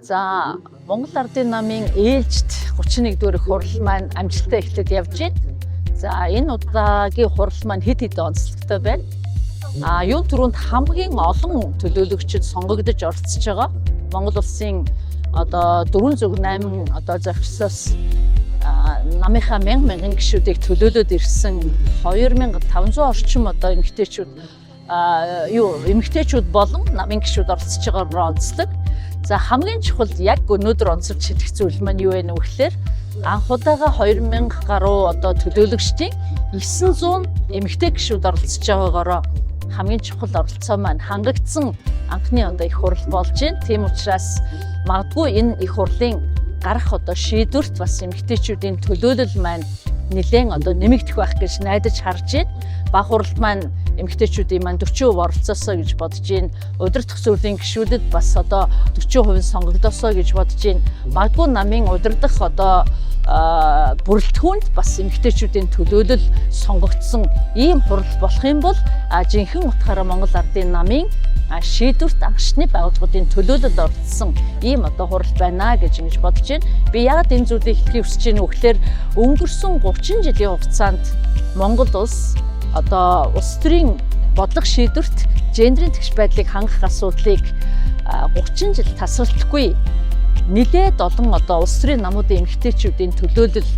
За Монгол Ардын намын ээлжид 31-р хурал маань амжилттай эхлээд явж байна. За энэ удаагийн хурал маань хэд хэдэн онцлогтой байна. Юун түрүүнд хамгийн олон төлөөлөгчид сонгогдож оролцож байгаа. Монгол улсын одоо 408 одоо захирсаас намынхаа мянган гишүүдийг төлөөлөд ирсэн 2500 орчим одоо эмэгтэйчүүд болон намын гишүүд оролцож байгаагаар онцлог. За хамгийн чухал яг өнөөдөр онцолж хэлэх зүйл маань юу вэ гэхээр анх удаага 2000 гаруй одоо төлөөлөгчдийн 900 эмэгтэй гишүүд оролцож байгаагаараа хамгийн чухал оролцоо маань хангагдсан анхны одоо их хурал болж байна. Тийм учраас магадгүй энэ их хурлын гарах одоо шийдвэрт бас эмэгтэйчүүдийн төлөөлөл маань нэлээд одоо нэмэгдэх байх гэж найдаж харж байна. Бага хуралд маань эмэгтэйчүүдийн маань 40% оролцоосоо гэж бодож байна. Удирдах зөвлөлийн гишүүдэд бас одоо 40% сонгогдосоо гэж бодож байна. Магадгүй намын удирдах одоо бүрэлдэхүүнд бас эмэгтэйчүүдийн төлөөлөл сонгогдсон ийм хурал болох юм бол жинхэнэ утгаараа Монгол Ардын намын шийдвэрт анхны байгууллагуудын төлөөлөлд оролцсон ийм одоо хурал байна гэж ингэж бодож байна. Би яагаад энэ зүйлийг хэлхийг хүсэж байна вэ гэхээр өнгөрсөн 30 жилийн хугацаанд Монгол улс одоо улс төрийн бодлого шийдвэрт гендерийн тэгш байдлыг хангах асуудлыг 30 жил тасралтгүй нэлээд олон одоо улс төрийн намуудын эмэгтэйчүүдийн төлөөлөл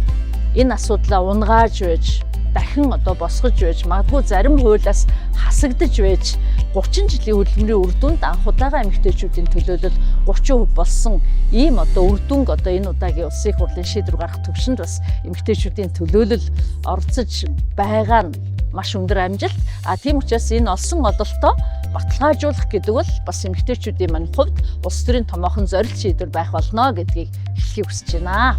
энэ асуудлаа унгааж байж дахин одоо босгож байж магадгүй зарим хуулиас хасагдж байж 30 жилийн хөдөлмөрийн үр дүнд анх удаага эмэгтэйчүүдийн төлөөлөл 30% болсон ийм одоо үр дүнг одоо энэ удаагийн улсын хурлын шийдвэр гаргах төвшөнд бас эмэгтэйчүүдийн төлөөлөл оролцож байгаа нь маш өндөр амжилт. Тийм учраас энэ олсон ололтоо баталгаажуулах гэдэг бол бас эмэгтэйчүүдийн маань хувьд улс төрийн томоохон зорилт шийдвэр байх болно гэдгийг хэлхийг хүсэж байна.